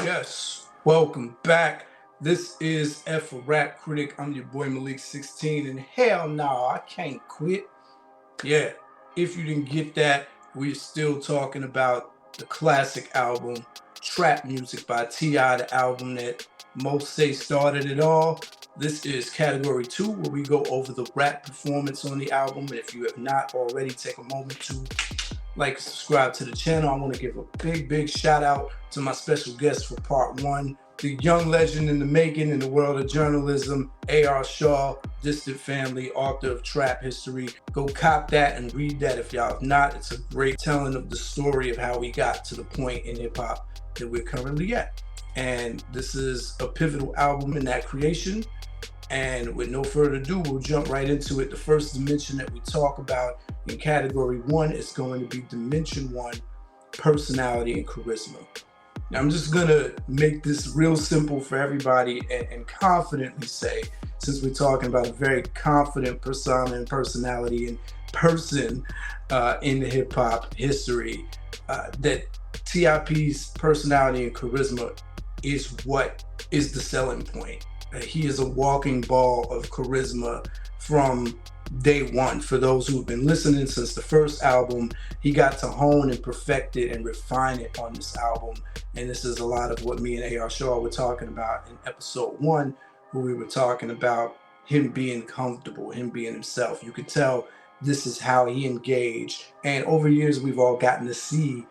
Yes, welcome back. This is F a Rap Critic. I'm your boy Malik 16, and hell no, I can't quit. Yeah, if you didn't get that, we're still talking about the classic album, Trap Music by T.I., the album that most say started it all. This is category 2, where we go over the rap performance on the album. And if you have not already, take a moment to like, subscribe to the channel. I want to give a big shout out to my special guest for part 1, the young legend in the making in the world of journalism, A.R. Shaw, distant family, author of Trap History. Go cop that and read that if y'all have not. It's a great telling of the story of how we got to the point in hip hop that we're currently at. And this is a pivotal album in that creation. And with no further ado, we'll jump right into it. The first dimension that we talk about in category 1 is going to be dimension 1, personality and charisma. Now, I'm just going to make this real simple for everybody and confidently say, since we're talking about a very confident persona and personality and person in the hip hop history, that T.I.P's personality and charisma is what is the selling point. He is a walking ball of charisma from day one. For those who've been listening since the first album, he got to hone and perfect it and refine it on this album. And this is a lot of what me and A.R. Shaw were talking about in episode 1, where we were talking about him being comfortable, him being himself. You could tell this is how he engaged. And over years, we've all gotten to see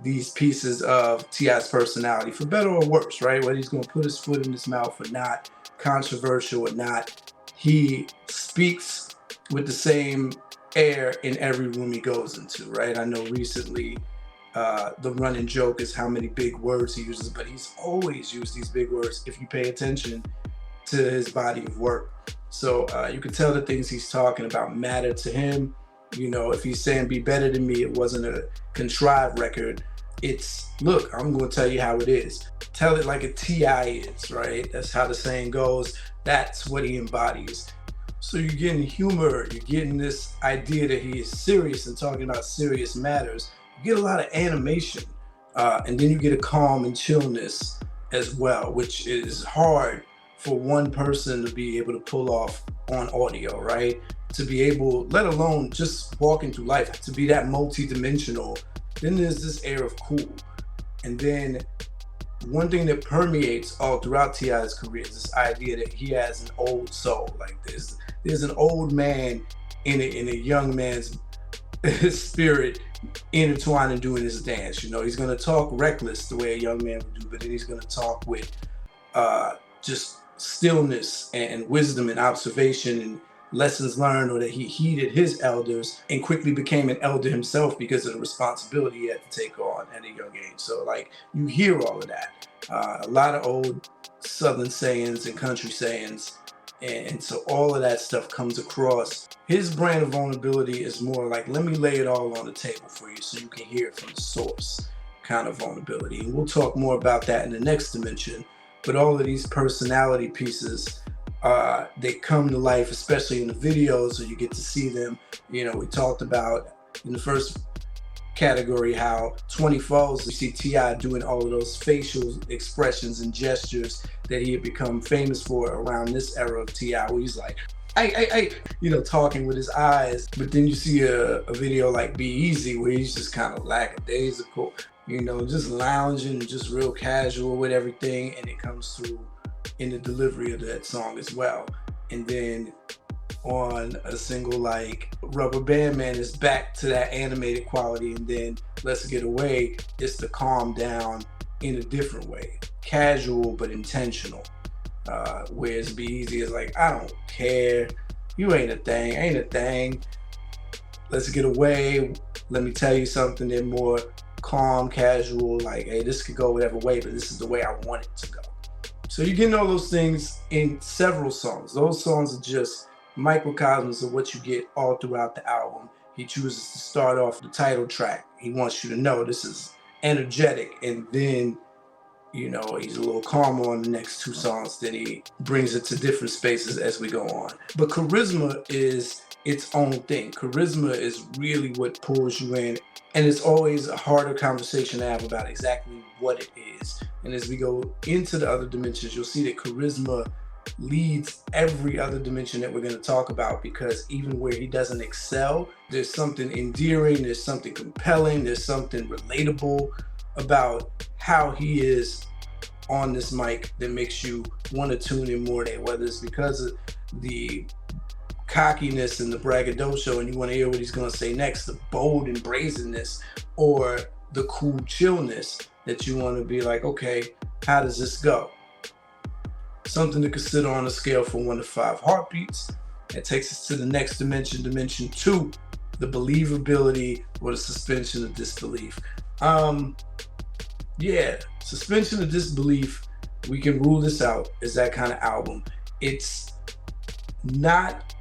these pieces of T.I.'s personality, for better or worse, right? Whether he's going to put his foot in his mouth or not, controversial or not, he speaks with the same air in every room he goes into, right? I know recently the running joke is how many big words he uses, but he's always used these big words if you pay attention to his body of work. So you can tell the things he's talking about matter to him. You know, if he's saying be better than me, it wasn't a contrived record. It's, look, I'm going to tell you how it is. Tell it like a T.I. is, right? That's how the saying goes. That's what he embodies. So you're getting humor. You're getting this idea that he is serious and talking about serious matters. You get a lot of animation. And then you get a calm and chillness as well, which is hard for one person to be able to pull off on audio, right? To be able, let alone just walking through life, to be that multi-dimensional. Then there's this air of cool. And then one thing that permeates all throughout T.I.'s career is this idea that he has an old soul. Like there's an old man in a young man's spirit intertwined and doing his dance. You know, he's going to talk reckless the way a young man would do, but then he's going to talk with just stillness and wisdom and observation and lessons learned, or that he heeded his elders and quickly became an elder himself because of the responsibility he had to take on at a young age. So like, you hear all of that. A lot of old Southern sayings and country sayings. And so all of that stuff comes across. His brand of vulnerability is more like, let me lay it all on the table for you so you can hear it from the source kind of vulnerability. And we'll talk more about that in the next dimension. But all of these personality pieces, they come to life, especially in the videos, so you get to see them. You know, we talked about in the first category how 24s, you see T.I. doing all of those facial expressions and gestures that he had become famous for around this era of T.I., where he's like, I, you know, talking with his eyes. But then you see a video like Be Easy, where he's just kind of lackadaisical, you know, just lounging, just real casual with everything, and it comes through in the delivery of that song as well. And then on a single like Rubber Band Man, is back to that animated quality, and then Let's Get Away, it's the calm down in a different way, casual but intentional. Whereas Be Easy is like, I don't care, you ain't a thing. Let's Get Away, let me tell you something. They're more calm, casual, like, hey, this could go whatever way, but this is the way I want it to go. So you're getting all those things in several songs. Those songs are just microcosms of what you get all throughout the album. He chooses to start off the title track. He wants you to know this is energetic, and then You know, he's a little calmer on the next two songs. Then he brings it to different spaces as we go on. But charisma is its own thing. Charisma is really what pulls you in. And it's always a harder conversation to have about exactly what it is. And as we go into the other dimensions, you'll see that charisma leads every other dimension that we're going to talk about, because even where he doesn't excel, there's something endearing, there's something compelling, there's something relatable about how he is on this mic that makes you want to tune in more there, whether it's because of the cockiness and the braggadocio and you want to hear what he's going to say next, the bold and brazenness, or the cool chillness that you want to be like, okay, how does this go? Something to consider on a scale from 1 to 5 heartbeats. That takes us to the next dimension, dimension 2, the believability or the suspension of disbelief. Suspension of disbelief, we can rule this out as that kind of album. It's not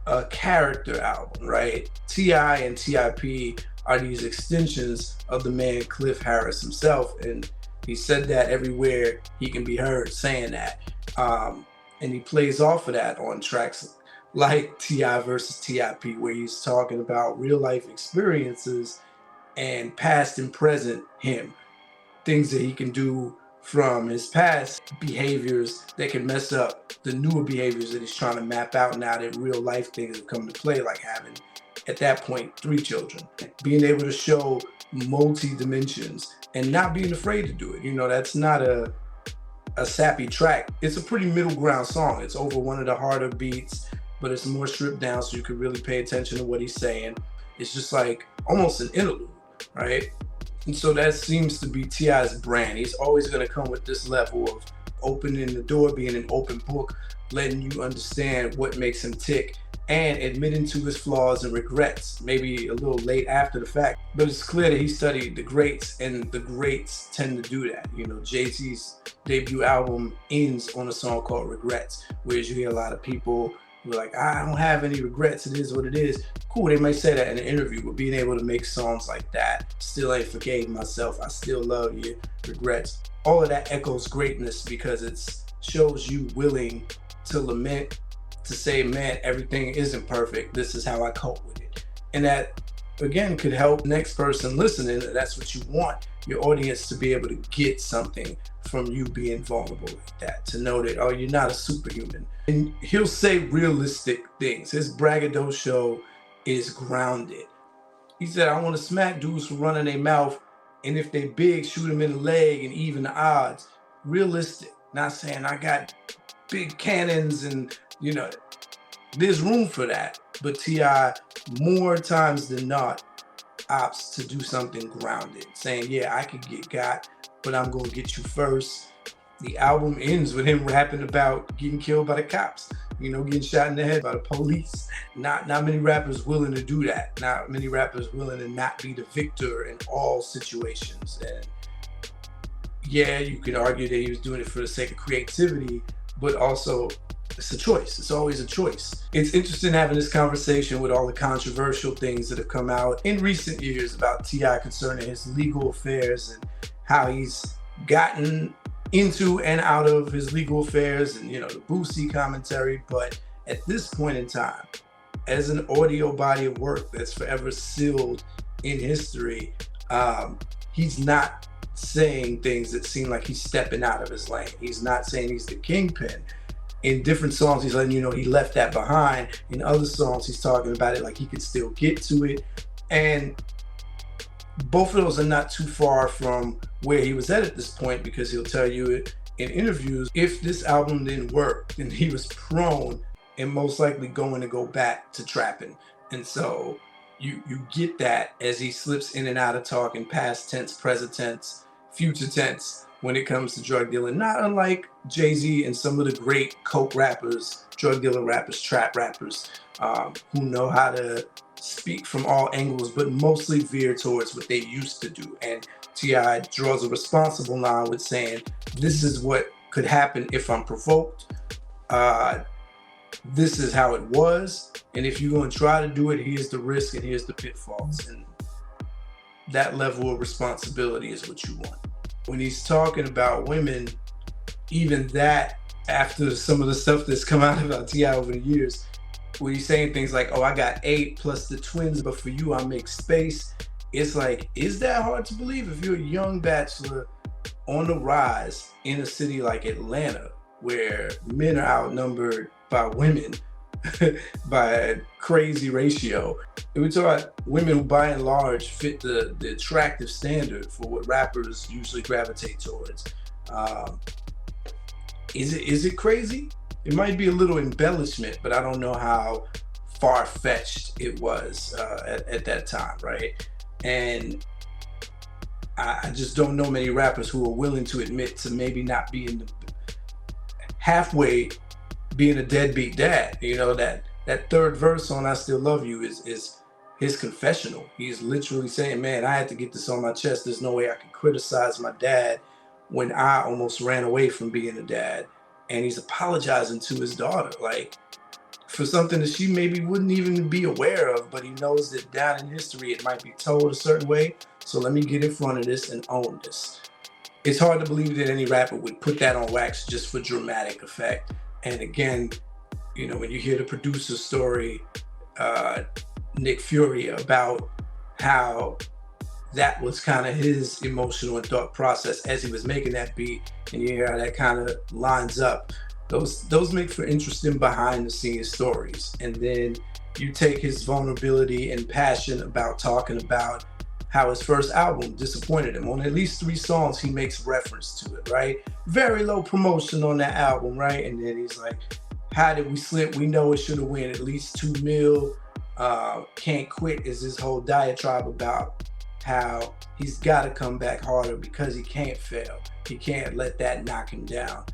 a character album, right? T.I. and T.I.P. are these extensions of the man Cliff Harris himself, and he said that everywhere he can be heard saying that. And he plays off of that on tracks like T.I. versus T.I.P., where he's talking about real life experiences and past and present him, things that he can do from his past behaviors that can mess up the newer behaviors that he's trying to map out now that real life things have come to play, like having, at that point, 3 children. Being able to show multi-dimensions and not being afraid to do it. You know, that's not a sappy track. It's a pretty middle ground song. It's over one of the harder beats, but it's more stripped down so you can really pay attention to what he's saying. It's just like almost an interlude, right? And so that seems to be T.I.'s brand. He's always going to come with this level of opening the door, being an open book, letting you understand what makes him tick, and admitting to his flaws and regrets, maybe a little late after the fact. But it's clear that he studied the greats, and the greats tend to do that. You know, Jay-Z's debut album ends on a song called Regrets, whereas you hear a lot of people who are like, I don't have any regrets, it is what it is. Cool, they might say that in an interview, but being able to make songs like that, still ain't forgave myself, I still love you, regrets. All of that echoes greatness because it shows you willing to lament, to say, man, everything isn't perfect, this is how I cope with it. And that, again, could help the next person listening. That's what you want, your audience to be able to get something from you being vulnerable like that, to know that, oh, you're not a superhuman. And he'll say realistic things. His braggadocio is grounded. He said, I want to smack dudes for running their mouth, and if they big, shoot them in the leg and even the odds. Realistic, not saying I got big cannons and, you know, there's room for that. But T.I., more times than not, opts to do something grounded, saying, yeah, I could get got, but I'm going to get you first. The album ends with him rapping about getting killed by the cops, you know, getting shot in the head by the police. Not many rappers willing to do that. Not many rappers willing to not be the victor in all situations. And yeah, you could argue that he was doing it for the sake of creativity, but also it's a choice. It's always a choice. It's interesting having this conversation with all the controversial things that have come out in recent years about T.I. concerning his legal affairs and how he's gotten into and out of his legal affairs, and, you know, the Boosie commentary. But at this point in time, as an audio body of work that's forever sealed in history, he's not saying things that seem like he's stepping out of his lane. He's not saying he's the kingpin. In different songs, he's letting you know he left that behind. In other songs, he's talking about it like he could still get to it. And both of those are not too far from where he was at this point, because he'll tell you it in interviews, if this album didn't work, then he was prone and most likely going to go back to trapping. And so you get that as he slips in and out of talking past tense, present tense, future tense when it comes to drug dealing, not unlike Jay-Z and some of the great coke rappers, drug dealer rappers, trap rappers, who know how to speak from all angles, but mostly veer towards what they used to do. And T.I. draws a responsible line with saying, this is what could happen if I'm provoked. This is how it was. And if you're going to try to do it, here's the risk and here's the pitfalls. And that level of responsibility is what you want. when he's talking about women, even that, after some of the stuff that's come out about T.I. over the years, where he's saying things like, oh, I got 8 plus the twins, but for you, I make space. It's like, is that hard to believe if you're a young bachelor on the rise in a city like Atlanta, where men are outnumbered by women by a crazy ratio? And we talk about women who by and large fit the attractive standard for what rappers usually gravitate towards. Is it crazy? It might be a little embellishment, but I don't know how far-fetched it was at that time, right? And I just don't know many rappers who are willing to admit to maybe not being halfway being a deadbeat dad. You know, that third verse on I Still Love You is his confessional. He's literally saying, man, I had to get this on my chest. There's no way I can criticize my dad when I almost ran away from being a dad. And he's apologizing to his daughter, like, for something that she maybe wouldn't even be aware of, but he knows that down in history it might be told a certain way. So let me get in front of this and own this. It's hard to believe that any rapper would put that on wax just for dramatic effect. And again, you know, when you hear the producer's story, Nick Fury, about how that was kind of his emotional and thought process as he was making that beat, and you hear how that kind of lines up. Those make for interesting behind the scenes stories. And then you take his vulnerability and passion about talking about how his first album disappointed him. On at least 3 songs, he makes reference to it, right? Very low promotion on that album, right? And then he's like, how did we slip? We know it should have won at least 2 mil. Can't Quit is his whole diatribe about how he's got to come back harder because he can't fail. He can't let that knock him down.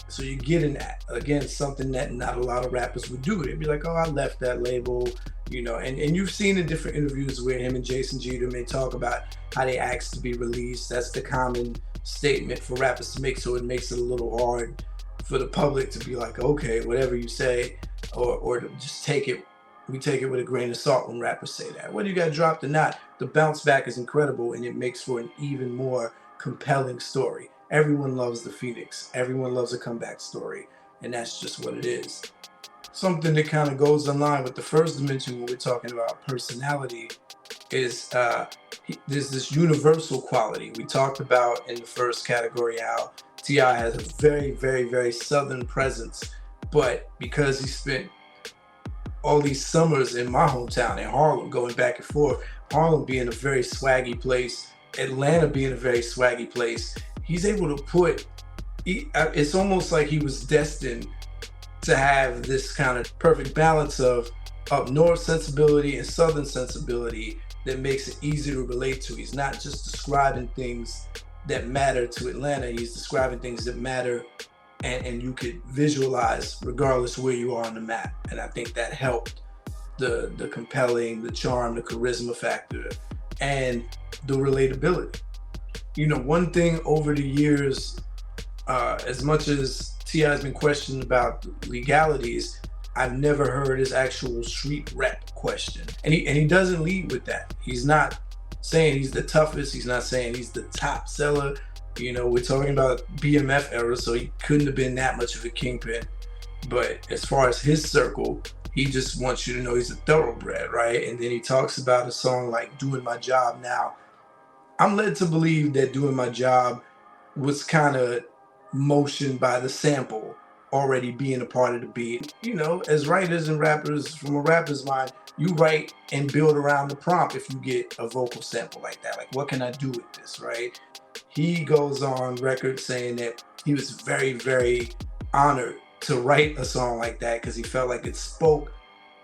So you're getting that, again, something that not a lot of rappers would do. They'd be like, oh, I left that label, you know, and you've seen in different interviews where him and Jason Jeter may talk about how they asked to be released. That's the common statement for rappers to make, so it makes it a little hard for the public to be like, okay, whatever you say, or to just take it. We take it with a grain of salt when rappers say that. Whether you got dropped or not, the bounce back is incredible, and it makes for an even more compelling story. Everyone loves the Phoenix. Everyone loves a comeback story, and that's just what it is. Something that kind of goes in line with the first dimension when we're talking about personality is there's this universal quality. We talked about in the first category how T.I. has a very, very, very Southern presence, but because he spent all these summers in my hometown in Harlem, going back and forth, Harlem being a very swaggy place, Atlanta being a very swaggy place, he's able to put, it's almost like he was destined to have this kind of perfect balance of up north sensibility and southern sensibility that makes it easy to relate to. He's not just describing things that matter to Atlanta, he's describing things that matter and you could visualize regardless where you are on the map. And I think that helped the compelling, the charm, the charisma factor, and the relatability. You know, one thing over the years, as much as T.I. has been questioned about legalities, I've never heard his actual street rep question. And he doesn't lead with that. He's not saying he's the toughest. He's not saying he's the top seller. You know, we're talking about BMF era, so he couldn't have been that much of a kingpin. But as far as his circle, he just wants you to know he's a thoroughbred, right? And then he talks about a song like Doing My Job. Now, I'm led to believe that Doing My Job was kind of motioned by the sample already being a part of the beat. You know, as writers and rappers, from a rapper's mind, you write and build around the prompt if you get a vocal sample like that. Like, what can I do with this, right? He goes on record saying that he was very, very honored to write a song like that because he felt like it spoke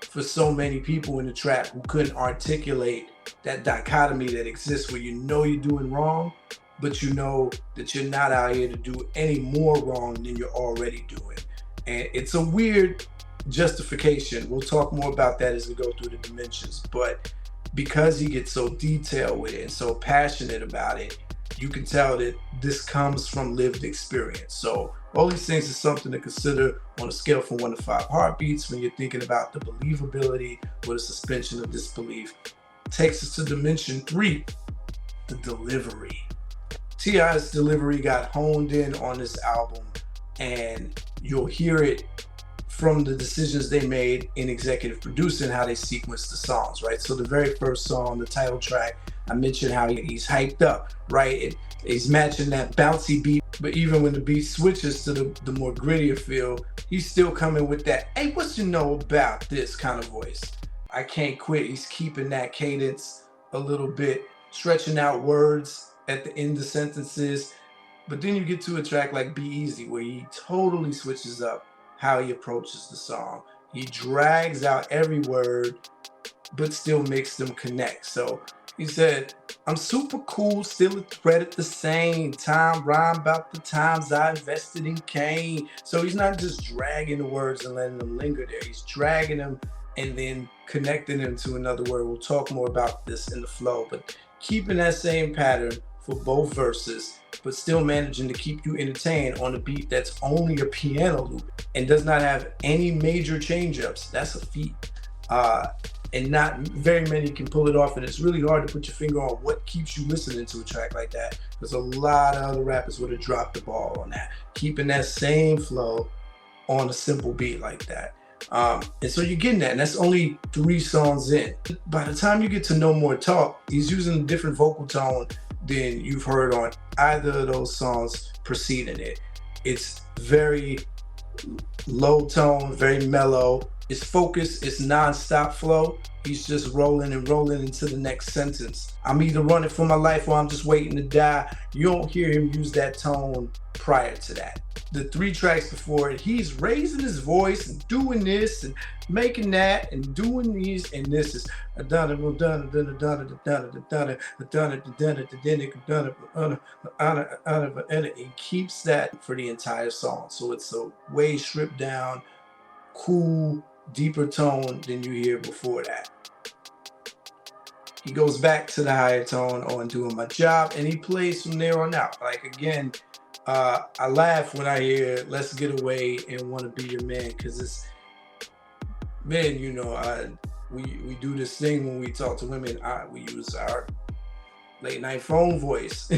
for so many people in the trap who couldn't articulate that dichotomy that exists where you know you're doing wrong, but you know that you're not out here to do any more wrong than you're already doing. And it's a weird justification. We'll talk more about that as we go through the dimensions. But because he gets so detailed with it and so passionate about it, you can tell that this comes from lived experience. So all these things is something to consider on a scale from 1 to 5 heartbeats when you're thinking about the believability or the suspension of disbelief. Takes us to dimension 3, the delivery. T.I.'s delivery got honed in on this album, and you'll hear it from the decisions they made in executive producing, how they sequenced the songs, right? So the very first song, the title track, I mentioned how he's hyped up, right? He's matching that bouncy beat, but even when the beat switches to the more grittier feel, he's still coming with that, hey, what you know about this kind of voice? I can't quit. He's keeping that cadence a little bit, stretching out words at the end of sentences. But then you get to a track like Be Easy, where he totally switches up how he approaches the song. He drags out every word, but still makes them connect. So he said, I'm super cool, still a threat at the same time. Rhyme about the times I invested in Kane. So he's not just dragging the words and letting them linger there. He's dragging them and then connecting them to another word. We'll talk more about this in the flow, but keeping that same pattern for both verses, but still managing to keep you entertained on a beat that's only a piano loop and does not have any major change-ups. That's a feat. And not very many can pull it off, and it's really hard to put your finger on what keeps you listening to a track like that, because a lot of other rappers would have dropped the ball on that, keeping that same flow on a simple beat like that. And so you're getting that, and that's only 3 songs in. By the time you get to No More Talk, he's using a different vocal tone than you've heard on either of those songs preceding it. It's very low tone, very mellow. It's focused, it's non-stop flow. He's just rolling and rolling into the next sentence. I'm either running for my life or I'm just waiting to die. You don't hear him use that tone prior to that. The 3 tracks before it, he's raising his voice and doing this and making that and doing these, and this is he keeps that for the entire song. So it's a way stripped down, cool, deeper tone than you hear before that. He goes back to the higher tone on Doing My Job, and he plays from there on out. Like, again, I laugh when I hear Let's Get Away and Wanna Be Your Man, because it's, men, you know, we do this thing when we talk to women. We use our late night phone voice.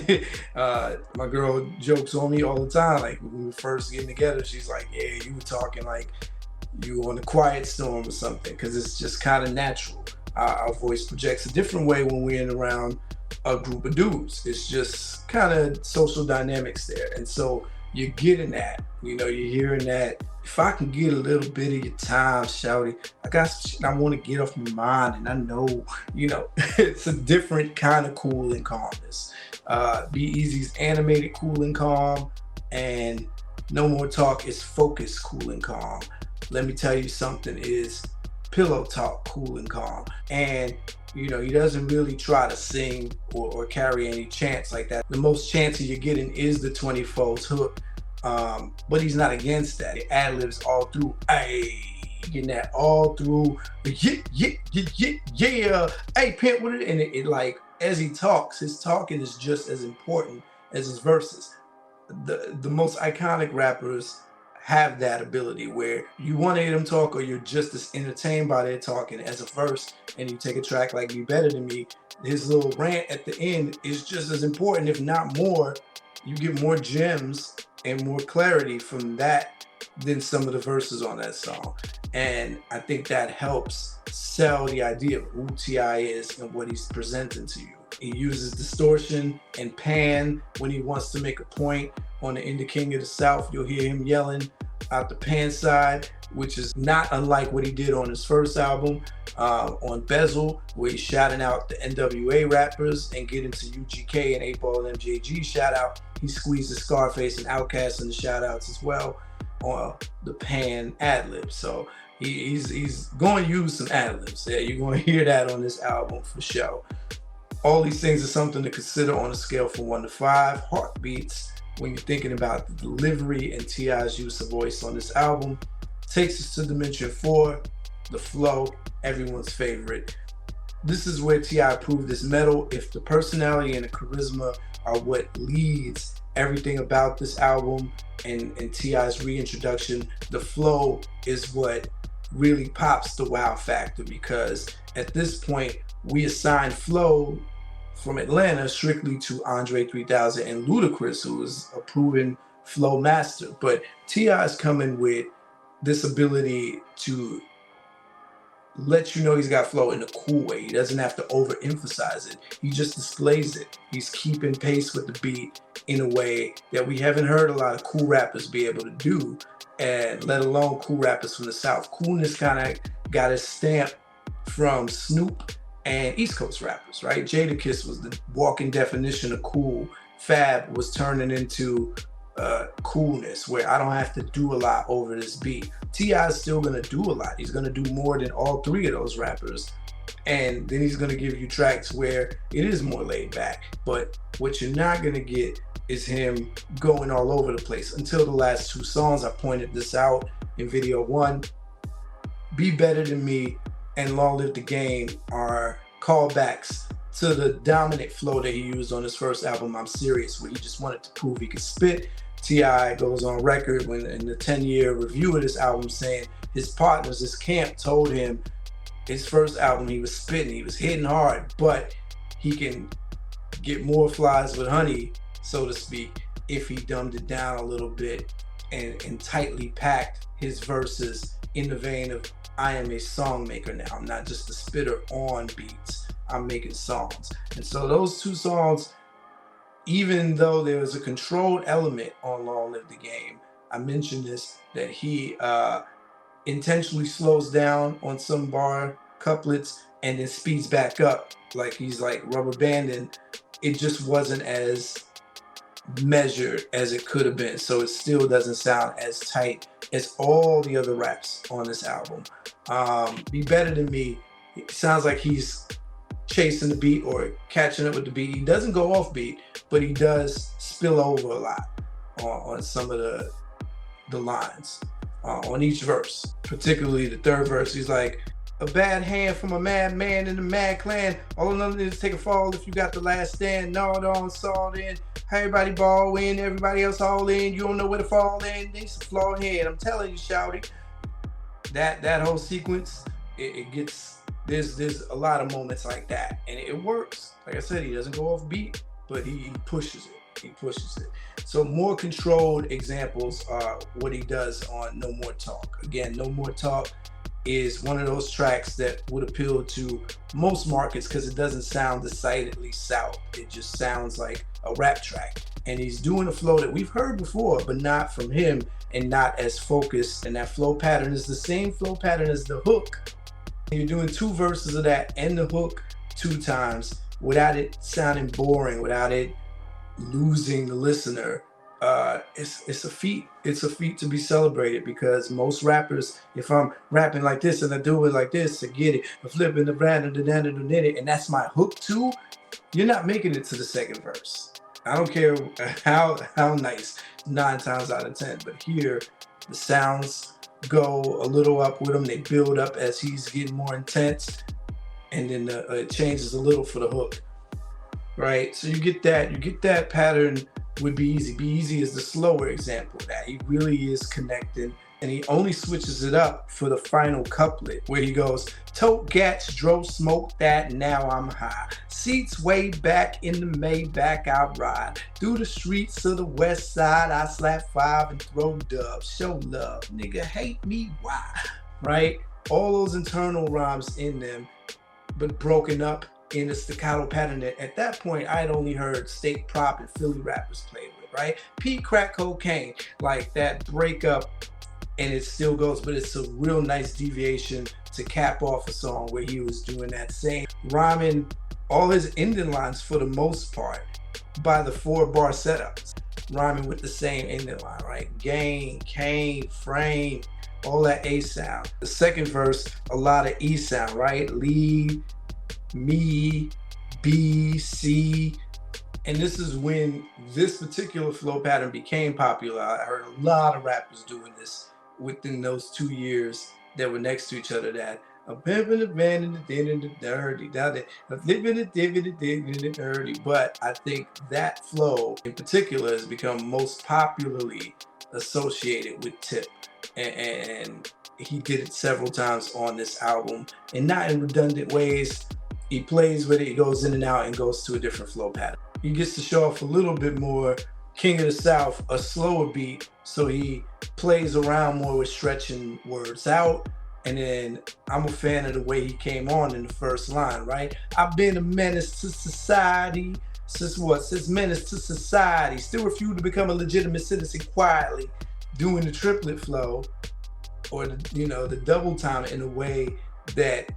My girl jokes on me all the time. Like, when we were first getting together, she's like, yeah, you were talking like you on a Quiet Storm or something, because it's just kind of natural. Our voice projects a different way when we're in around a group of dudes. It's just kind of social dynamics there. And so you're getting that, you know, you're hearing that. If I can get a little bit of your time, shawty, I got some shit I want to get off my mind, and I know, you know, it's a different kind of cool and calmness. Be Easy's animated, cool and calm, and No More Talk is focused, cool and calm. Let Me Tell You Something is pillow talk, cool and calm. And, you know, he doesn't really try to sing or carry any chants like that. The most chances you're getting is the 24's hook, but he's not against that. It ad-libs all through. Hey, getting that all through. Yeah. Hey, pimp with it. And it like, as he talks, his talking is just as important as his verses. The most iconic rappers have that ability where you want to hear them talk, or you're just as entertained by their talking as a verse. And you take a track like Be Better Than Me, his little rant at the end is just as important, if not more. You get more gems and more clarity from that than some of the verses on that song. And I think that helps sell the idea of who T.I. is and what he's presenting to you. He uses distortion and pan when he wants to make a point. On the Indie King of the South, you'll hear him yelling out the pan side, which is not unlike what he did on his first album, on Bezel, where he's shouting out the NWA rappers, and get into UGK and 8 Ball and MJG shout out. He squeezes Scarface and Outkast in the shout outs as well on the pan ad-lib. So he's going to use some ad-libs. Yeah, you're going to hear that on this album for sure. All these things are something to consider on a scale from 1 to 5 heartbeats when you're thinking about the delivery and T.I.'s use of voice on this album. Takes us to dimension 4, the flow, everyone's favorite. This is where T.I. proved his mettle. If the personality and the charisma are what leads everything about this album and T.I.'s reintroduction, the flow is what really pops the wow factor, because at this point we assign flow from Atlanta strictly to Andre 3000 and Ludacris, who is a proven flow master. But T.I. is coming with this ability to let you know he's got flow in a cool way. He doesn't have to overemphasize it. He just displays it. He's keeping pace with the beat in a way that we haven't heard a lot of cool rappers be able to do, and let alone cool rappers from the South. Coolness kind of got its stamp from Snoop and East Coast rappers, right? Jadakiss was the walking definition of cool. Fab was turning into coolness, where I don't have to do a lot over this beat. T.I. is still gonna do a lot. He's gonna do more than all three of those rappers, and then he's gonna give you tracks where it is more laid back. But what you're not gonna get is him going all over the place. Until the last two songs, I pointed this out in video one. Be Better Than Me and Long Live the Game are callbacks to the dominant flow that he used on his first album, I'm Serious, where he just wanted to prove he could spit. T.I. goes on record when in the 10-year review of this album saying his partners, his camp, told him his first album he was spitting, he was hitting hard, but he can get more flies with honey, so to speak, if he dumbed it down a little bit and tightly packed his verses in the vein of, I am a song maker now. I'm not just a spitter on beats. I'm making songs. And so those two songs, even though there was a controlled element on Long Live the Game, I mentioned this, that he intentionally slows down on some bar couplets and then speeds back up like he's like rubber banding. It just wasn't as measured as it could have been, so it still doesn't sound as tight as all the other raps on this album. Be Better Than Me, it sounds like he's chasing the beat or catching up with the beat. He doesn't go off beat, but he does spill over a lot on some of the lines on each verse, particularly the third verse. He's like, a bad hand from a mad man in the mad clan. All another is take a fall if you got the last stand. Gnawed on, sawed in. Everybody ball in, everybody else all in. You don't know where to fall in. It's a flawed head. I'm telling you, shouty. That whole sequence, it gets, there's a lot of moments like that, and it works. Like I said, he doesn't go off beat, but he pushes it. He pushes it. So more controlled examples are what he does on No More Talk. Again, No More Talk is one of those tracks that would appeal to most markets because it doesn't sound decidedly South. It just sounds like a rap track. And he's doing a flow that we've heard before, but not from him and not as focused. And that flow pattern is the same flow pattern as the hook. You're doing two verses of that and the hook two times without it sounding boring, without it losing the listener. It's a feat. It's a feat to be celebrated, because most rappers, if I'm rapping like this and I do it like this, I get it, I'm flipping the brand and that's my hook too, you're not making it to the second verse. I don't care how nice 9 times out of 10, but here the sounds go a little up with him. They build up as he's getting more intense, and then it changes a little for the hook, right? So you get that pattern with Be Easy. Be Easy is the slower example of that. He really is connecting, and he only switches it up for the final couplet where he goes, tote gats, drove smoke that, now I'm high. Seats way back in the Maybach, I ride. Through the streets of the west side, I slap 5 and throw dubs. Show love, nigga, hate me, why? Right? All those internal rhymes in them, but broken up in a staccato pattern that at that point I had only heard State Prop and Philly rappers play with, right? Pete Crack Cocaine, like that breakup, and it still goes, but it's a real nice deviation to cap off a song where he was doing that same, rhyming all his ending lines for the most part by the 4-bar setups, rhyming with the same ending line, right? Gain, cane, frame, all that A sound. The second verse, a lot of E sound, right? Lead, me, B, C. And this is when this particular flow pattern became popular. I heard a lot of rappers doing this within those 2 years that were next to each other, that I'm pimping the band in the din and the dirty, I'm flipping the div in the dig in the dirty. But I think that flow in particular has become most popularly associated with Tip. And he did it several times on this album, and not in redundant ways. he plays with it, he goes in and out and goes to a different flow pattern. He gets to show off a little bit more King of the South, a slower beat, so he plays around more with stretching words out. And then I'm a fan of the way he came on in the first line, right? I've been a menace to society. Since what? Since menace to society. Still refuse to become a legitimate citizen quietly, doing the triplet flow or the double time in a way that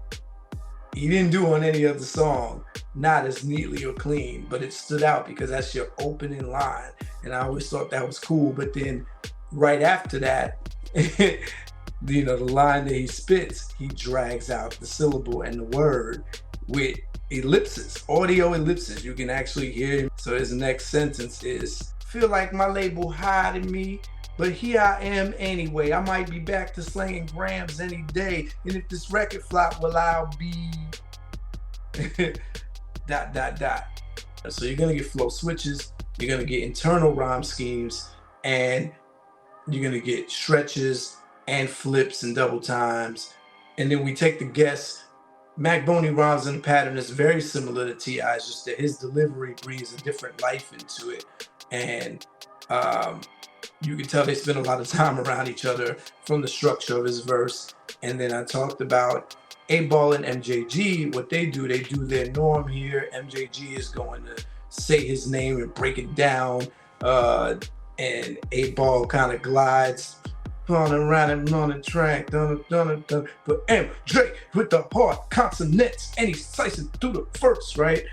he didn't do on any other song, not as neatly or clean, but it stood out because that's your opening line. And I always thought that was cool. But then right after that, the line that he spits, he drags out the syllable and the word with ellipses, audio ellipses. You can actually hear him. So his next sentence is, feel like my label hiding me, but here I am anyway. I might be back to slanging grams any day. And if this record flop, well, I'll be ... So you're gonna get flow switches, you're gonna get internal rhyme schemes, and you're gonna get stretches and flips and double times. And then we take the guess. Mac Boney rhymes in a pattern that's very similar to T.I.'s, just that his delivery breathes a different life into it. And you can tell they spend a lot of time around each other from the structure of his verse. And then I talked about 8Ball and MJG. What they do their norm here. MJG is going to say his name and break it down. And 8Ball kind of glides on around and on the track, but MJ with the hard consonants, and he's slicing through the verse, right?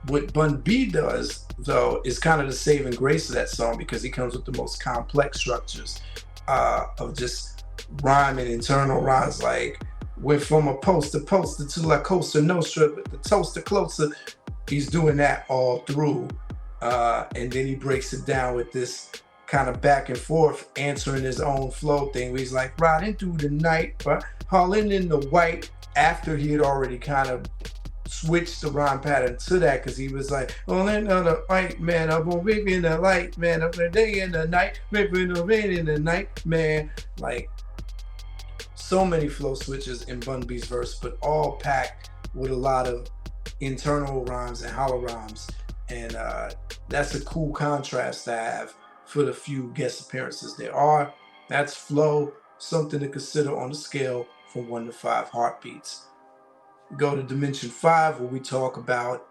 What Bun B does, though, is kind of the saving grace of that song because he comes with the most complex structures of just rhyme and internal rhymes, like went from a poster to La Costa Nostra, but the toaster closer. He's doing that all through, and then he breaks it down with this kind of back and forth, answering his own flow thing where he's like riding through the night, but hauling in the white, after he had already kind of switched the rhyme pattern to that, because he was like, oh, another white man, up on in the light, man, up the day in the night, ripping the rain in the night, man. Like, so many flow switches in Bun B's verse, but all packed with a lot of internal rhymes and hollow rhymes. And that's a cool contrast to have for the few guest appearances there are. That's flow, something to consider on the scale from 1 to 5 heartbeats. We go to dimension 5, where we talk about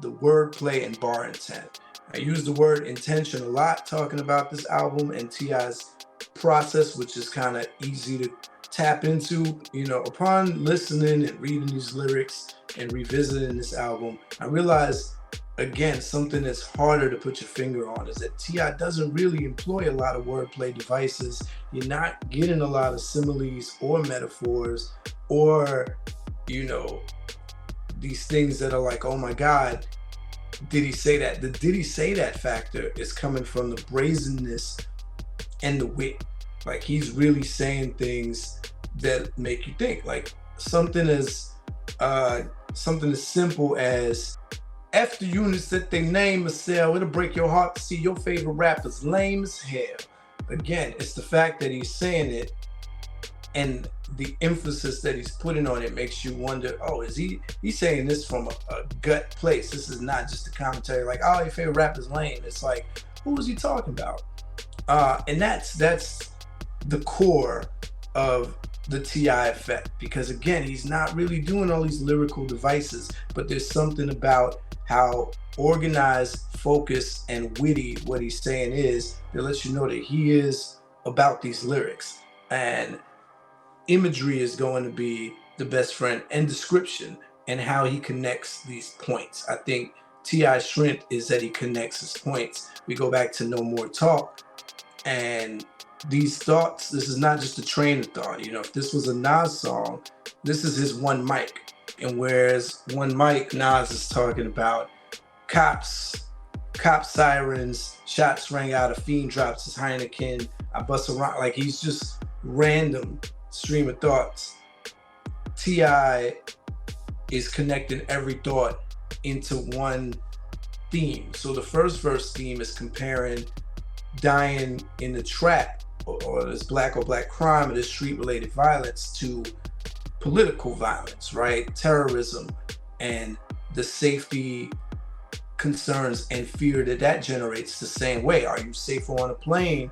the wordplay and bar intent. I use the word intention a lot talking about this album and T.I.'s process, which is kind of easy to tap into. Upon listening and reading these lyrics and revisiting this album, I realized, again, something that's harder to put your finger on is that T.I. doesn't really employ a lot of wordplay devices. You're not getting a lot of similes or metaphors or, these things that are like, oh my God, did he say that? The did he say that factor is coming from the brazenness and the wit. Like, he's really saying things that make you think. Like something as simple as, F the units that they name a sell, it'll break your heart to see your favorite rappers lame as hell. Again, it's the fact that he's saying it and the emphasis that he's putting on it makes you wonder, oh, he's saying this from a gut place. This is not just a commentary like, oh, your favorite rapper's lame. It's like, who is he talking about? And that's the core of the T.I. effect, because again, he's not really doing all these lyrical devices, but there's something about how organized, focused, and witty what he's saying is that lets you know that he is about these lyrics. And imagery is going to be the best friend, and description, and how he connects these points. I think T.I.'s strength is that he connects his points. We go back to No More Talk, and these thoughts, this is not just a train of thought. If this was a Nas song, this is his one mic. And whereas one mic, Nas is talking about cops sirens, shots rang out, a fiend drops his Heineken, I bust around, like he's just random stream of thoughts. T.I. is connecting every thought into one theme. So the first verse theme is comparing dying in the trap or this black crime or this street related violence to political violence, right? Terrorism and the safety concerns and fear that generates the same way. Are you safer on a plane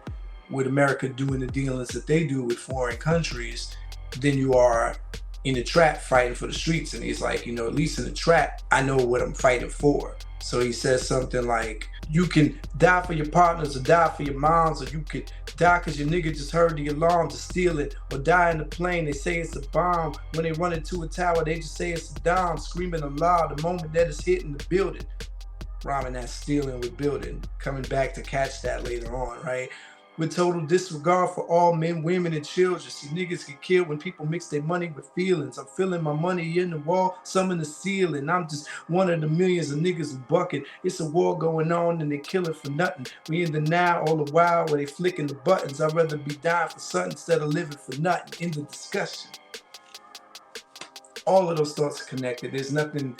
with America doing the dealings that they do with foreign countries than you are in the trap fighting for the streets? And he's like, at least in the trap, I know what I'm fighting for. So he says something like, you can die for your partners or die for your moms, or you could die because your nigga just heard the alarm to steal it, or die in the plane, they say it's a bomb. When they run into a tower, they just say it's a dime, screaming aloud the moment that it's hitting the building. Rhyming that stealing with building, coming back to catch that later on, right? With total disregard for all men, women, and children. See, niggas get killed when people mix their money with feelings. I'm feeling my money in the wall, some in the ceiling. I'm just one of the millions of niggas who bucket. It's a war going on and they kill it for nothing. We in the now all the while where they flicking the buttons. I'd rather be dying for something instead of living for nothing. In the discussion. All of those thoughts are connected. There's nothing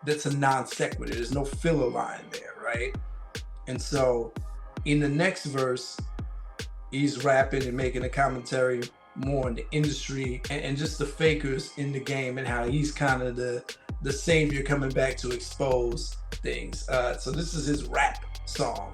that's a non sequitur. There's no filler line there, right? And so in the next verse, he's rapping and making a commentary more on the industry and just the fakers in the game and how he's kind of the savior coming back to expose things. So this is his rap song.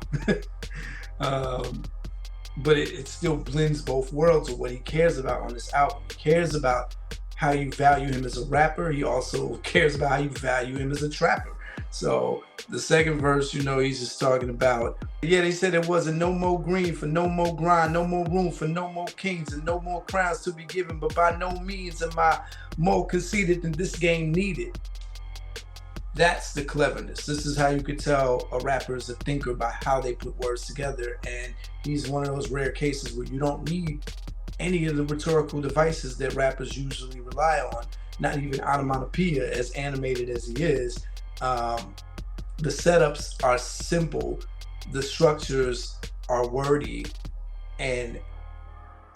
But it still blends both worlds of what he cares about on this album. He cares about how you value him as a rapper. He also cares about how you value him as a trapper. So the second verse, he's just talking about, they said there wasn't no more green for no more grind, no more room for no more kings and no more crowns to be given, but by no means am I more conceited than this game needed. That's the cleverness. This is how you could tell a rapper is a thinker by how they put words together. And he's one of those rare cases where you don't need any of the rhetorical devices that rappers usually rely on, not even onomatopoeia, as animated as he is. The setups are simple, the structures are wordy, and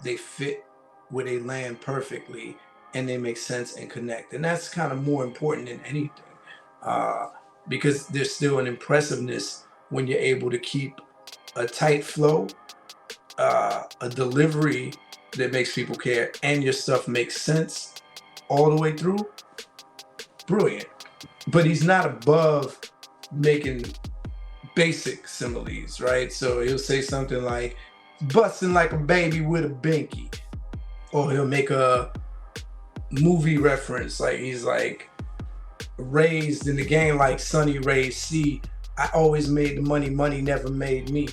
they fit where they land perfectly, and they make sense and connect. And that's kind of more important than anything, because there's still an impressiveness when you're able to keep a tight flow, a delivery that makes people care, and your stuff makes sense all the way through. Brilliant. But he's not above making basic similes, right? So he'll say something like, busting like a baby with a binky. Or he'll make a movie reference, like he's like, raised in the game like Sonny raised C. I always made the money, money never made me.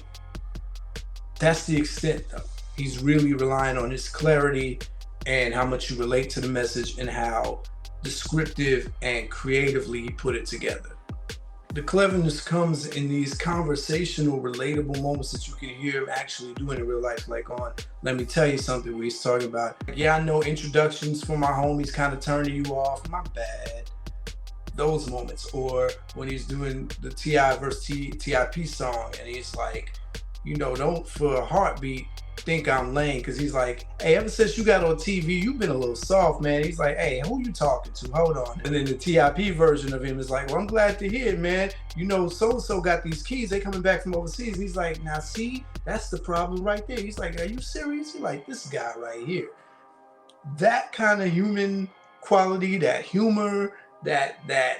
That's the extent though. He's really relying on his clarity and how much you relate to the message and how descriptive and creatively he put it together. The cleverness comes in these conversational, relatable moments that you can hear him actually doing in real life, like on Let Me Tell You Something, where he's talking about, I know introductions for my homies kind of turning you off, my bad. Those moments. Or when he's doing the T.I. versus T.I.P. song and he's like, don't for a heartbeat think I'm lame, because he's like, hey, ever since you got on TV, you've been a little soft, man. He's like, hey, who you talking to? Hold on. And then the T.I.P. version of him is like, well, I'm glad to hear it, man. So-and-so got these keys. They coming back from overseas. And he's like, now see, that's the problem right there. He's like, are you serious? He's like, this guy right here. That kind of human quality, that humor, that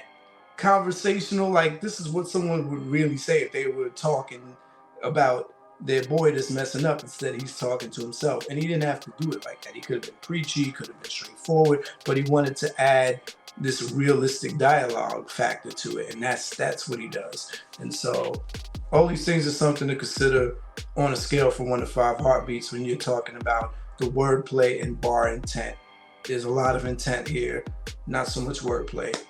conversational, like this is what someone would really say if they were talking about their boy that's messing up. Instead, he's talking to himself, and he didn't have to do it like that. He could have been preachy, could have been straightforward, but he wanted to add this realistic dialogue factor to it, and that's what he does. And so all these things are something to consider on a scale from 1 to 5 heartbeats when you're talking about the wordplay and bar intent. There's a lot of intent here, not so much wordplay.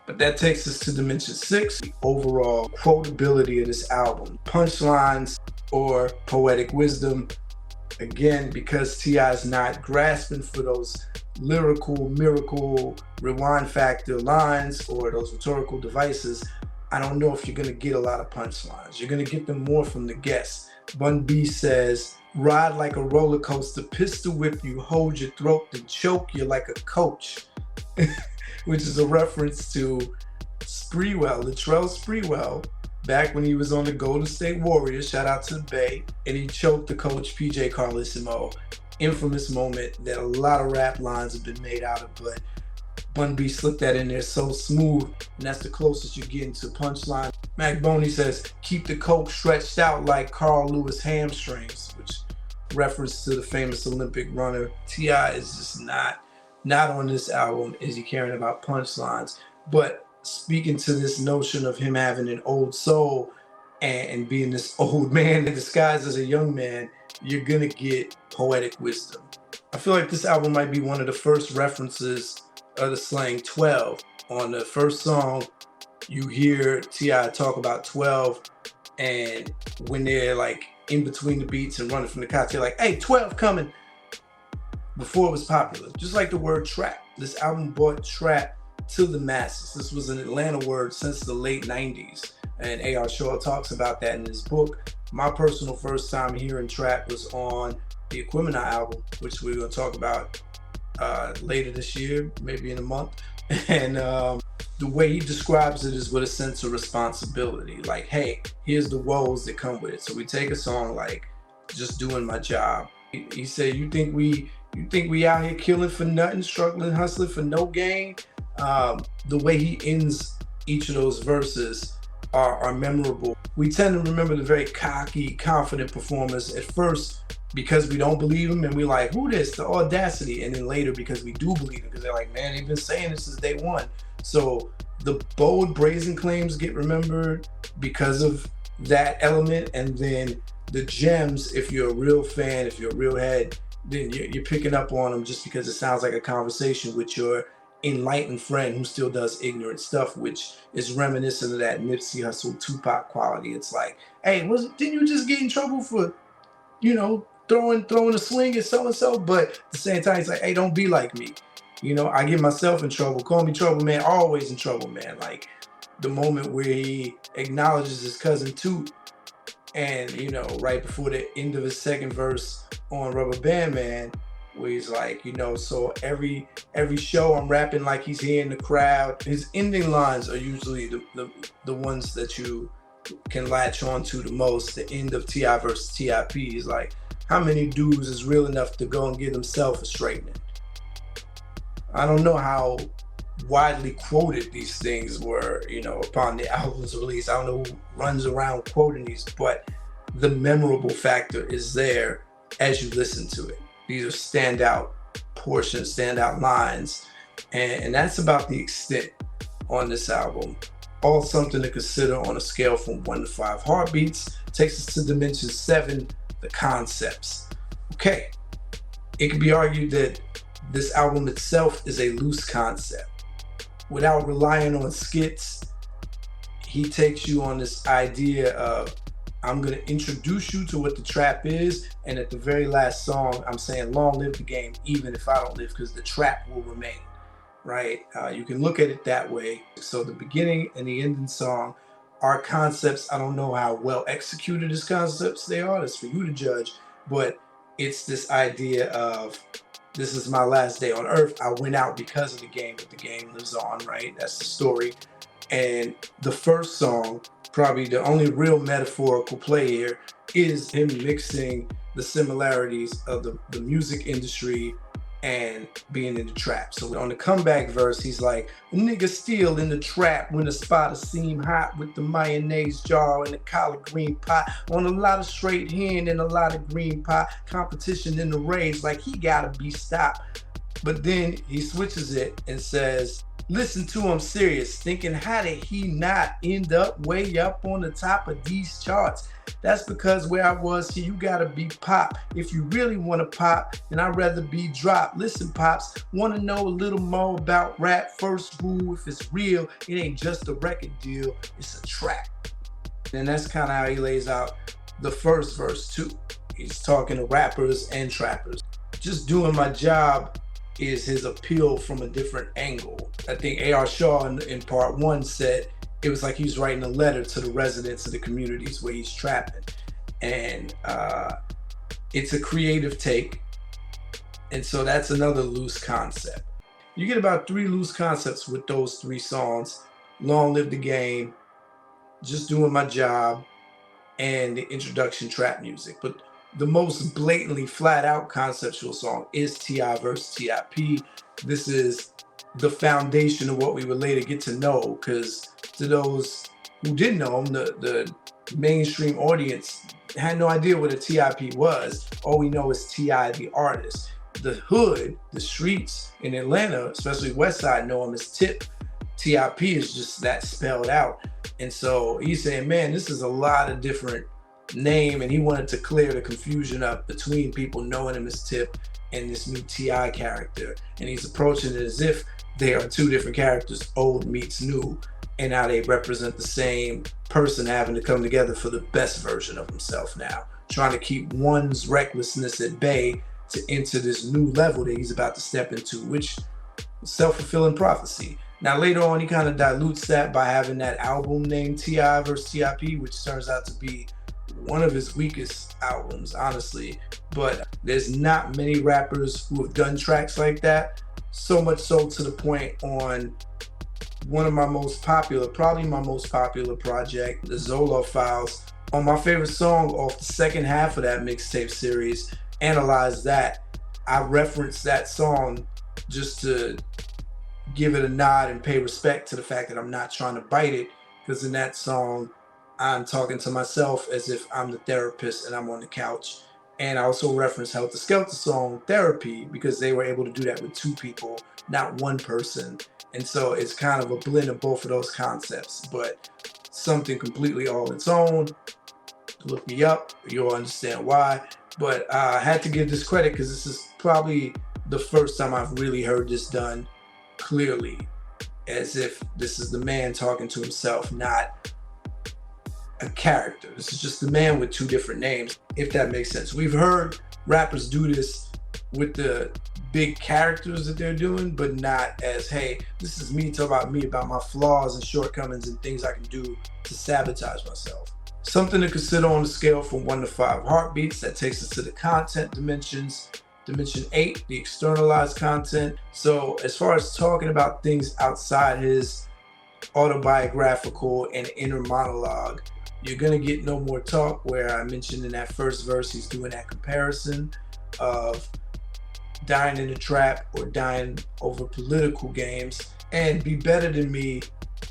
But that takes us to dimension 6, the overall quotability of this album. Punchlines or poetic wisdom. Again, because T.I. is not grasping for those lyrical, miracle, rewind factor lines or those rhetorical devices, I don't know if you're going to get a lot of punchlines. You're going to get them more from the guests. Bun B says, ride like a roller coaster, pistol whip you, hold your throat, then choke you like a coach. Which is a reference to Sprewell, Latrell Sprewell, back when he was on the Golden State Warriors, shout out to the Bay, and he choked the coach PJ Carlesimo. Infamous moment that a lot of rap lines have been made out of, but Bun B slipped that in there so smooth, and that's the closest you get to punchline. Mac Boney says, keep the coke stretched out like Carl Lewis hamstrings, which reference to the famous Olympic runner. T.I. is just not on this album is he caring about punchlines, but speaking to this notion of him having an old soul and being this old man disguised as a young man, you're gonna get poetic wisdom. I feel like this album might be one of the first references of the slang 12. On the first song, you hear T.I. talk about 12, and when they're like in between the beats and running from the cops, they're like, hey, 12 coming. Before it was popular, just like the word trap. This album brought trap to the masses. This was an Atlanta word since the late 90s, and A.R. Shaw talks about that in his book. My personal first time hearing trap was on the Equimini album, which we're going to talk about later this year, maybe in a month. And the way he describes it is with a sense of responsibility. Like, hey, here's the woes that come with it. So we take a song like Just Doing My Job. He said, you think we out here killing for nothing, struggling, hustling for no gain? The way he ends each of those verses are memorable. We tend to remember the very cocky, confident performers at first because we don't believe them, and we're like, who this? The audacity. And then later because we do believe them, because they're like, man, they've been saying this since day one. So the bold, brazen claims get remembered because of that element, and then the gems, if you're a real fan, if you're a real head, then you're picking up on them just because it sounds like a conversation with your enlightened friend who still does ignorant stuff, which is reminiscent of that Nipsey Hussle Tupac quality. It's like, hey, didn't you just get in trouble for, throwing a swing at so-and-so? But at the same time, it's like, hey, don't be like me. I get myself in trouble. Call me trouble, man. Always in trouble, man. Like the moment where he acknowledges his cousin Toot, and right before the end of his second verse on Rubber Band Man, where he's like, so every show I'm rapping like he's here in the crowd. His ending lines are usually the ones that you can latch on to the most. The end of T.I. versus T.I.P. He's like, how many dudes is real enough to go and get himself a straightening? I don't know how widely quoted these things were, upon the album's release. I don't know who runs around quoting these, but the memorable factor is there as you listen to it. These are standout portions, standout lines, and that's about the extent on this album. All something to consider on a scale from 1 to 5 heartbeats. Takes us to dimension 7, the concepts. Okay, it could be argued that this album itself is a loose concept. Without relying on skits, he takes you on this idea of, I'm going to introduce you to what the trap is, and at the very last song, I'm saying, long live the game, even if I don't live, because the trap will remain, right? You can look at it that way. So the beginning and the ending song are concepts. I don't know how well executed as concepts they are. That's for you to judge. But it's this idea of, this is my last day on earth. I went out because of the game, but the game lives on, right? That's the story. And the first song, probably the only real metaphorical play here, is him mixing the similarities of the music industry and being in the trap. So on the comeback verse, he's like, a nigga still in the trap when the spotter seem hot with the mayonnaise jar and the collard green pot. On a lot of straight hen and a lot of green pot. Competition in the rage like he gotta be stopped. But then he switches it and says, listen to him serious, thinking how did he not end up way up on the top of these charts? That's because where I was here, you gotta be pop. If you really wanna pop, then I'd rather be dropped. Listen, pops, wanna know a little more about rap? First rule, if it's real, it ain't just a record deal, it's a track. And that's kind of how he lays out the first verse too. He's talking to rappers and trappers. Just doing my job is his appeal from a different angle. I think A.R. Shaw in part 1 said it was like he was writing a letter to the residents of the communities where he's trapping. And it's a creative take. And so that's another loose concept. You get about 3 loose concepts with those 3 songs. Long Live the Game, Just Doing My Job, and the introduction trap music. But the most blatantly flat out conceptual song is T.I. versus T.I.P. This is the foundation of what we would later get to know, because to those who didn't know him, the mainstream audience had no idea what a T.I.P. was. All we know is T.I. the artist. The hood, the streets in Atlanta, especially West Side, know him as Tip. T.I.P. is just that spelled out. And so he's saying, man, this is a lot of different name, and he wanted to clear the confusion up between people knowing him as Tip and this new T.I. character. And he's approaching it as if they are two different characters, old meets new, and how they represent the same person having to come together for the best version of himself now, trying to keep one's recklessness at bay to enter this new level that he's about to step into, which is self-fulfilling prophecy. Now later on, he kind of dilutes that by having that album named T.I. vs. T.I.P., which turns out to be one of his weakest albums, honestly. But there's not many rappers who have done tracks like that, so much so to the point on one of my most popular, probably my most popular project, the Zolo Files. On my favorite song off the second half of that mixtape series, Analyze That, I referenced that song just to give it a nod and pay respect to the fact that I'm not trying to bite it, because in that song, I'm talking to myself as if I'm the therapist and I'm on the couch. And I also reference Helter Skelter song Therapy, because they were able to do that with two people, not one person. And so it's kind of a blend of both of those concepts, but something completely all its own. Look me up, you'll understand why. But I had to give this credit because this is probably the first time I've really heard this done clearly, as if this is the man talking to himself, not a character. This is just the man with two different names, if that makes sense. We've heard rappers do this with the big characters that they're doing, but not as, hey, this is me talking about my flaws and shortcomings and things I can do to sabotage myself. Something to consider on the scale from 1 to 5 heartbeats. That takes us to the content dimensions. Dimension 8, the externalized content. So as far as talking about things outside his autobiographical and inner monologue, you're gonna get No More Talk, where I mentioned in that first verse he's doing that comparison of dying in the trap or dying over political games, and Be Better Than Me.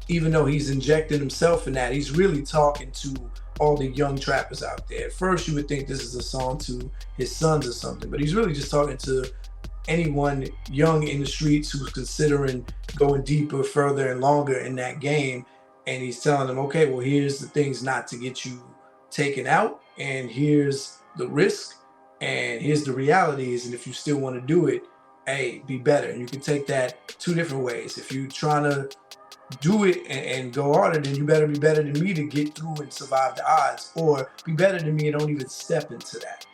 Even though he's injecting himself in that, he's really talking to all the young trappers out there. At first you would think this is a song to his sons or something, but he's really just talking to anyone young in the streets who's considering going deeper, further, and longer in that game. And he's telling them, okay, well, here's the things not to get you taken out, and here's the risk, and here's the realities, and if you still want to do it, hey, be better. And you can take that two different ways. If you're trying to do it and go harder, then you better be better than me to get through and survive the odds, or be better than me and don't even step into that.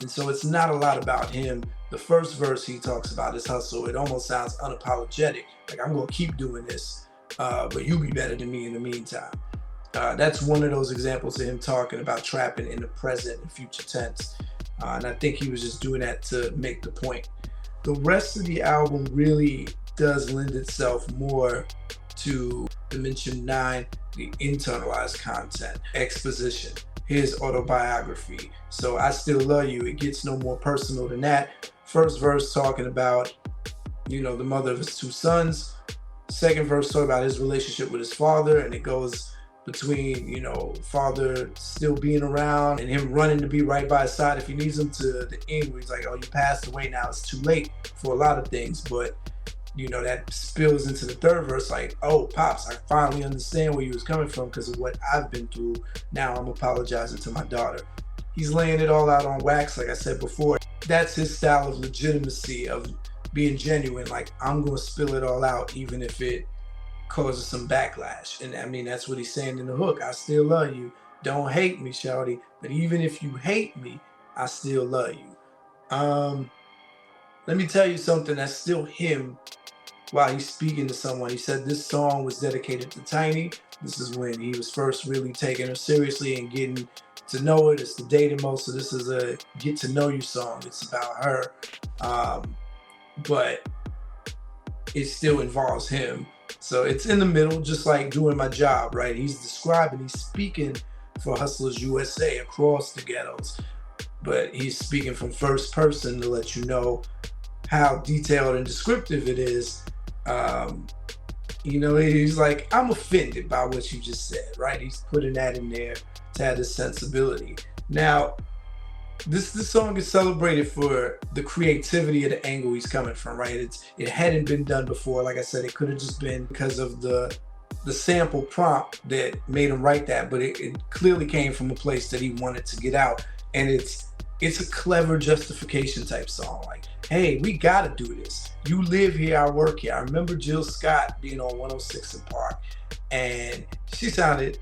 And so it's not a lot about him. The first verse he talks about his hustle. It almost sounds unapologetic, like I'm gonna keep doing this, but you be better than me in the meantime. That's one of those examples of him talking about trapping in the present and future tense. And I think he was just doing that to make the point. The rest of the album really does lend itself more to Dimension 9, the internalized content, exposition, his autobiography. So I Still Love You, it gets no more personal than that. First verse talking about, the mother of his two sons. Second verse talking about his relationship with his father, and it goes between, father still being around and him running to be right by his side if he needs him, to the end where he's like, oh, you passed away now, it's too late for a lot of things. But that spills into the third verse, like, oh, Pops, I finally understand where you was coming from because of what I've been through. Now I'm apologizing to my daughter. He's laying it all out on wax, like I said before. That's his style of legitimacy, of being genuine. Like, I'm going to spill it all out, even if it causes some backlash. And I mean, that's what he's saying in the hook. I still love you. Don't hate me, shawty. But even if you hate me, I still love you. Let me tell you something that's still him while he's speaking to someone. He said this song was dedicated to Tiny. This is when he was first really taking her seriously and getting to know her. It's the dating mode, so this is a get to know you song. It's about her, but it still involves him. So it's in the middle, just like Doing My Job, right? He's speaking for Hustlers USA across the ghettos, but he's speaking from first person to let you know how detailed and descriptive it is. He's like, I'm offended by what you just said, right? He's putting that in there to have this sensibility. Now, this song is celebrated for the creativity of the angle he's coming from, right? It hadn't been done before. Like I said, it could have just been because of the sample prompt that made him write that, but it clearly came from a place that he wanted to get out. And it's a clever justification type song. Like, hey, we gotta do this. You live here, I work here. I remember Jill Scott being on 106 in Park, and she sounded,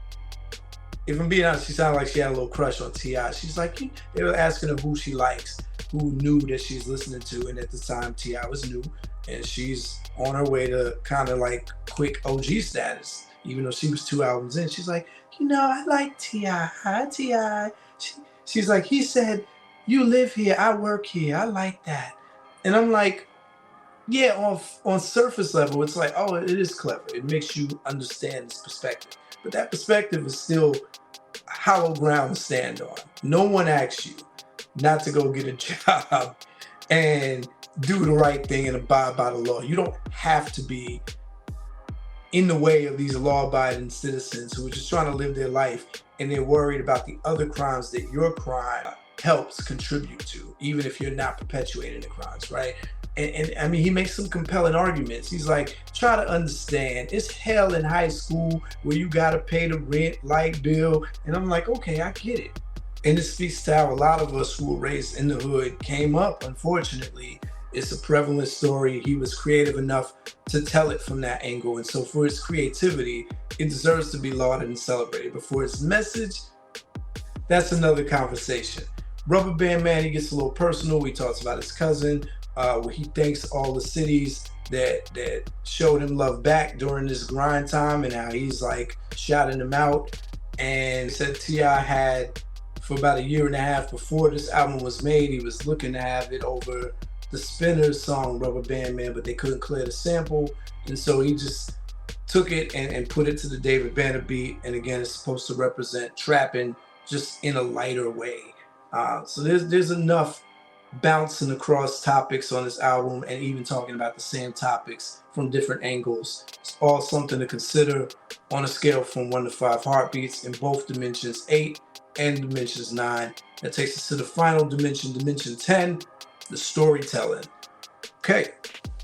if I'm being honest, she sounded like she had a little crush on T.I. She's like, they were asking her who she likes, who new that she's listening to, and at the time T.I. was new, and she's on her way to kind of like quick OG status, even though she was 2 albums in. She's like, I like T.I. Hi, T.I. She's like, he said, you live here, I work here. I like that. And I'm like, yeah, on surface level, it's like, oh, it is clever. It makes you understand this perspective. But that perspective is still hollow ground to stand on. No one asks you not to go get a job and do the right thing and abide by the law. You don't have to be in the way of these law-abiding citizens who are just trying to live their life, and they're worried about the other crimes that your crime helps contribute to, even if you're not perpetuating the crimes, right? And I mean, he makes some compelling arguments. He's like, try to understand, it's hell in high school where you gotta pay the rent, light bill. And I'm like, okay, I get it. And it speaks to how a lot of us who were raised in the hood came up, unfortunately. It's a prevalent story. He was creative enough to tell it from that angle. And so for its creativity, it deserves to be lauded and celebrated. But for its message, that's another conversation. Rubber Band Man, he gets a little personal. He talks about his cousin, where he thanks all the cities that showed him love back during this grind time, and how he's like shouting them out. And said T.I. had, for about 1.5 years before this album was made, he was looking to have it over the Spinners song Rubber Band Man, but they couldn't clear the sample. And so he just took it and put it to the David Banner beat. And again, it's supposed to represent trapping just in a lighter way. So there's enough bouncing across topics on this album, and even talking about the same topics from different angles. It's all something to consider on a scale from 1 to 5 heartbeats in both dimensions 8 and dimensions 9. That takes us to the final dimension, dimension 10, the storytelling. Okay,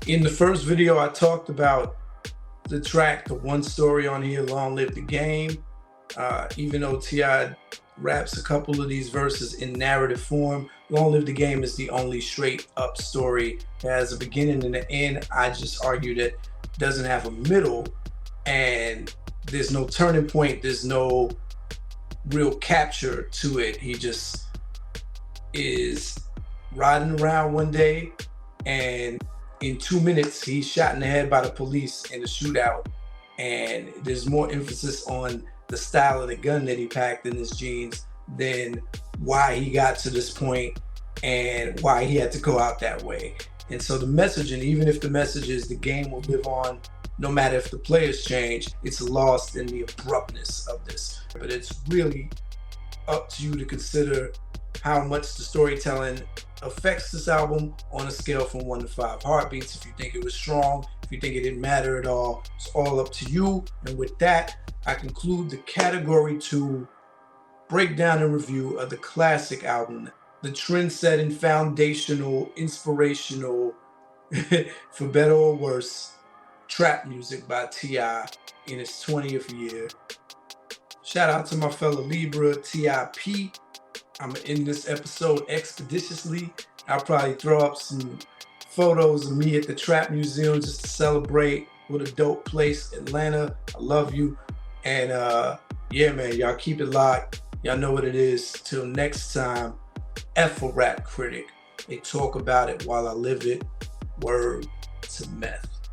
in the first video I talked about the track, the one story on here, Long Live the Game. Even though T.I. raps a couple of these verses in narrative form, Long Live the Game is the only straight up story that has a beginning and an end. I just argue that it doesn't have a middle, and there's no turning point, there's no real capture to it. He just is riding around one day, and in 2 minutes he's shot in the head by the police in a shootout, and there's more emphasis on the style of the gun that he packed in his jeans than why he got to this point and why he had to go out that way. And so the messaging, even if the message is the game will live on no matter if the players change, it's lost in the abruptness of this. But it's really up to you to consider how much the storytelling affects this album on a scale from 1 to 5 heartbeats. If you think it was strong, if you think it didn't matter at all, it's all up to you. And with that, I conclude the category 2 breakdown and review of the classic album, the trend-setting, foundational, inspirational, for better or worse, trap music by T.I. in its 20th year. Shout out to my fellow Libra, T.I.P. I'm gonna end this episode expeditiously. I'll probably throw up some photos of me at the Trap Museum just to celebrate. What a dope place, Atlanta. I love you. And yeah, man, y'all keep it locked. Y'all know what it is. Till next time, F a rap critic. They talk about it while I live it. Word to meth.